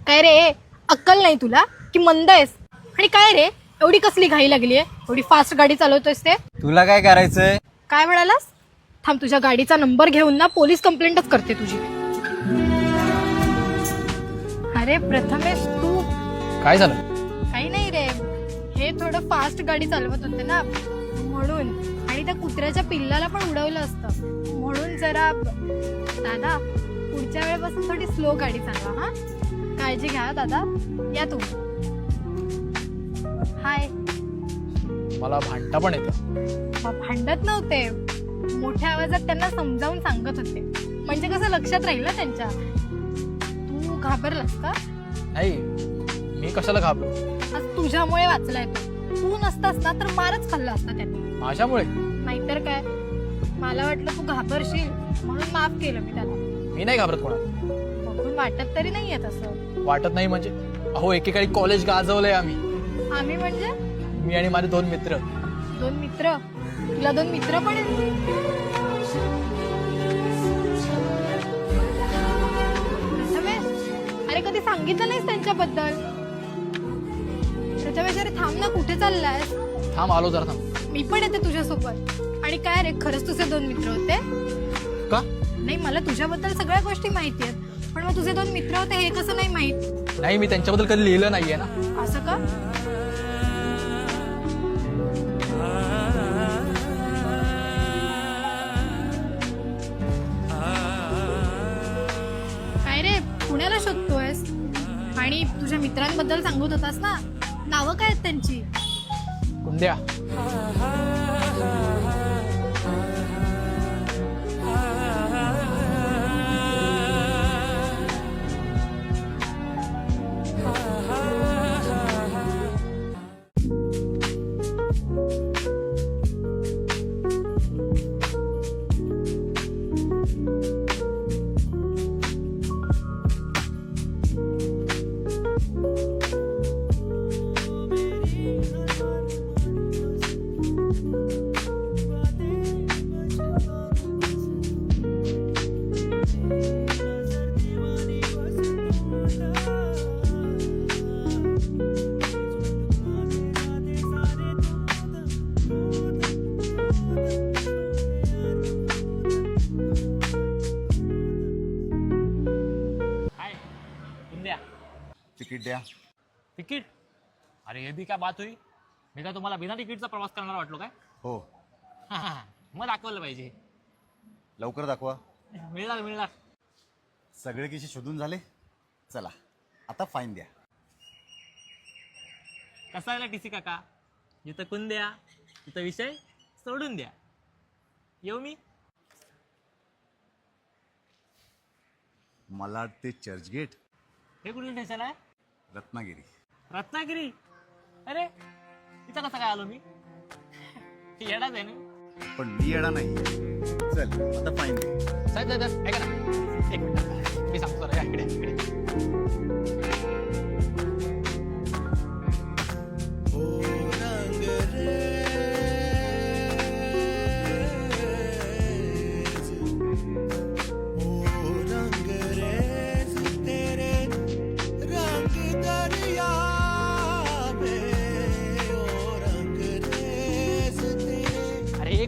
काय रे, अक्कल नाही तुला की मंद आहेस? आणि काय रे, एवढी कसली घाई लागली आहे? एवढी फास्ट गाडी चालवतोयस ते? तुला काय करायचंय? काय म्हणालास? थांब, तुझ्या गाडीचा नंबर घेऊन ना पोलीस कंप्लेंटच करते तुझी. अरे प्रथमेश, तू काय झालं? काही नाही रे, हे थोडं फास्ट गाडी चालवत होते ना म्हणून. आणि त्या कुत्र्याच्या पिल्लाला पण उडवलं असतं म्हणून जरा. दादा, पुढच्या वेळेपासून थोडी स्लो गाडी चालवा हा. काळजी घ्या दादा. या तू. हाय. मला भांडता पण येतं. भांडत नव्हते, मोठ्या आवाजात त्यांना समजावून सांगत होते, म्हणजे कसं लक्षात राहील ना त्यांच्या. तू घाबरलास का? नाही, मी कशाला घाबरू? आज तुझ्यामुळे वाचलाय तो. तू नसतास ना तर मारच खाल्ला असता त्यांनी. माझ्यामुळे? नाहीतर काय. मला वाटलं तू घाबरशील म्हणून माफ केलं मी त्याला. मी नाही घाबरत कोणाला. बघून वाटत तरी नाहीये तसं. वाटत नाही म्हणजे? अहो, एकेकाळी कॉलेज गाजवलंय आम्ही. आम्ही म्हणजे? मी आणि माझे 2 मित्र. 2 मित्र? तुला 2 मित्र पण आहेत? प्रथमेश, अरे कधी सांगितलं नाहीस त्यांच्याबद्दल? प्रथमेश, अरे थांब ना, कुठे चाललायस? थांब, आलो जरा थांब. मी पण येते तुझ्यासोबत. आणि काय रे, खरंच तुझे 2 मित्र होते? का? नाही, मला तुझ्याबद्दल सगळ्या गोष्टी माहिती आहेत, पण मग तुझे 2 मित्र होते हे कसं नाही माहित? नाही, मी त्यांच्याबद्दल कधी लिहिलं नाहीये ना. असं का? काय रे, पुण्याला शोधतोयस? आणि तुझ्या मित्रांबद्दल सांगत होतास ना, नावं काय आहेत त्यांची? कुंद्या. तिकीट द्या. तिकीट? अरे हे बी काय बात हुई? मी काय तुम्हाला बिना तिकीटचा प्रवास करणार वाटलो काय? हो. मग दाखवलं पाहिजे. लवकर दाखवा. मिळणार. सगळे किशी शोधून झाले? चला आता फाईन द्या. कसा आहे ना टीसी काका, जिथं कुण द्या तिथं विषय सोडून द्या. येऊ मी? मला वाटते चर्चगेट. हे कुठलं स्टेशन आहे? रत्नागिरी. रत्नागिरी? अरे इथं कसं काय आलो मी? येडाच आहे ना. पण मी येडा नाही. चल आता फाईन दे. साहेब ऐका ना, एक मिनिट मी सांगतो जरा. इकडे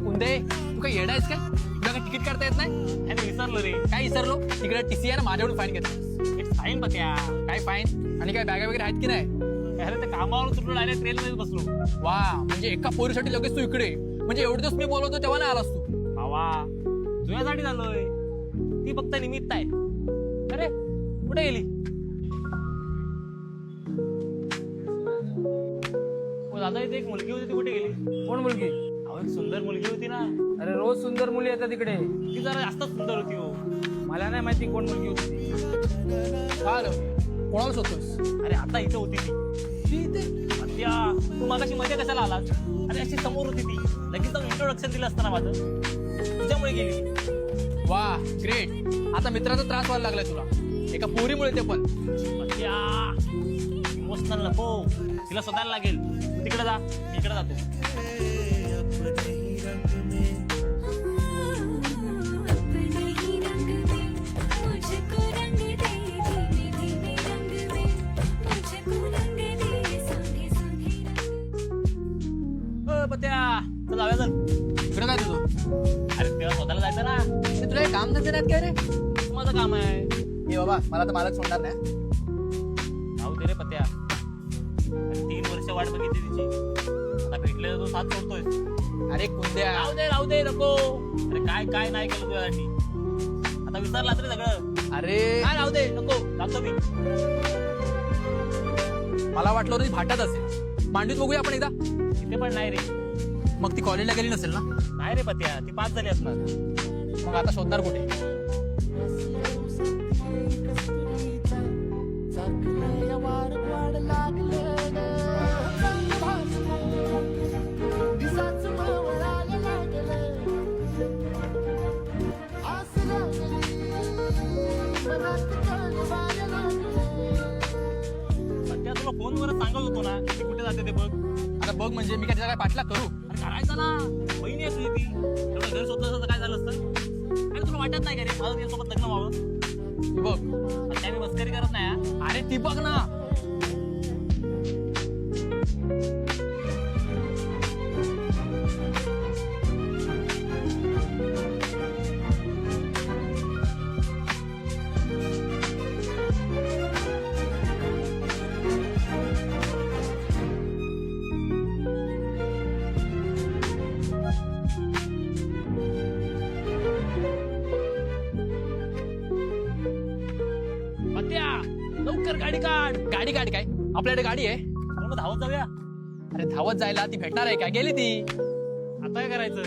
कुंदे, तू काय येडा आहेस काय? तुला काय तिकीट काढता येत नाही? अरे विसरलो रे. काय विसरलो? तिकडे टीसी आहे ना, माझ्याकडून फाईन घेतला. इट्स फाईन बघ्या. काय फाईन? आणि काय बॅगा वगैरे आहेत की नाही? अरे ते कामावर तुटलो, डायरेक्ट ट्रेनमध्ये बसलो. वा, म्हणजे एका पोरीसाठी लगेच तू इकडे. म्हणजे एवढे दिवस मी बोलवतो तेव्हा नाही आलास तू. बाबा तुझ्यासाठी झालोय. ती फक्त निमित्त आहे. अरे कुठे गेली? दादा इथे एक मुलगी होती, ती कुठे गेली? कोण मुलगी? एक सुंदर मुलगी होती ना. अरे रोज सुंदर मुली येतात तिकडे. ती जरा जास्त सुंदर होती हो. मला नाही माहिती कोण मुलगी होती. काय कोणाला शोधतोस? अरे आता इथं होती ती इथे. तू मागाशी मध्ये कशाला आलास? अरे अशी समोर होती ती. लगेच जाऊन इंट्रोडक्शन दिलं असतं ना माझं. तुझ्यामुळे गेली. वा ग्रेट. आता मित्राचा त्रास व्हायला लागलाय तुला, एका पोरीमुळे. ते पण इमोशनल नको. तिला शोधायला लागेल. तू तिकडे जा, मी इकडे जातो. पत्या चल जाऊया चल. इकडं काय तुझं? अरे तेव्हा स्वतःला जायचं ना. ते तुला हे काम नसते नाहीत काय रे? माझं काम आहे. हे बाबा मला तर मालक सोडणार नाही. राहू दे रे पत्या. 3 वर्ष वाट बघितली तिची. आता भेटले तो साथ सोडतोय. अरे कुंद्या राहू दे नको. अरे काय काय नाही केलं तुझ्यासाठी. आता विसरलाच रे सगळं. अरे काय राहू दे नको. जातो मी. मला वाटलं होतं ती भाटात असेल. मांडीत बघूया आपण एकदा. तिथे पण नाही रे. मग ती कॉलेजला गेली नसेल ना. नाही रे पत्या. ती 5 झाली असणार. मग आता शोधणार कुठे? पत्या तुला फोनवरच सांगत होतो ना ती कुठे जाते ते बघ. आता बघ म्हणजे मी काय त्याचा काय पाठलाग करू? अरे करायचा ना. बहिणी आहे तुझी ती. एवढं घर स्वतः असतं काय झालं असतं. अरे तुला वाटत नाही का रे माझं तिच्यासोबत लग्न व्हावं. ती बघ. आता मी मस्करी करत नाही हा. अरे ती बघ ना. पत्या लवकर गाडी काढ. गाडी काढ काय? आपल्याकडे गाडी आहे. चल मग धावत जाऊया. अरे धावत जायला ती भेटणार आहे का? गेली ती. आता काय करायचं.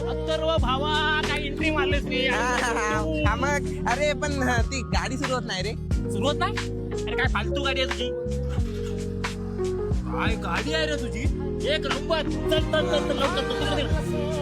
अथर्व भावा काय एंट्री मारलेस रे. हा, मग अरे पण ती गाडी सुरू होत नाही रे. सुरुवात नाही. अरे काय फालतू गाडी आहे तुझी. काय गाडी आहे रे तुझी. एक नंबर. चल चल चल चल लवकर लवकर.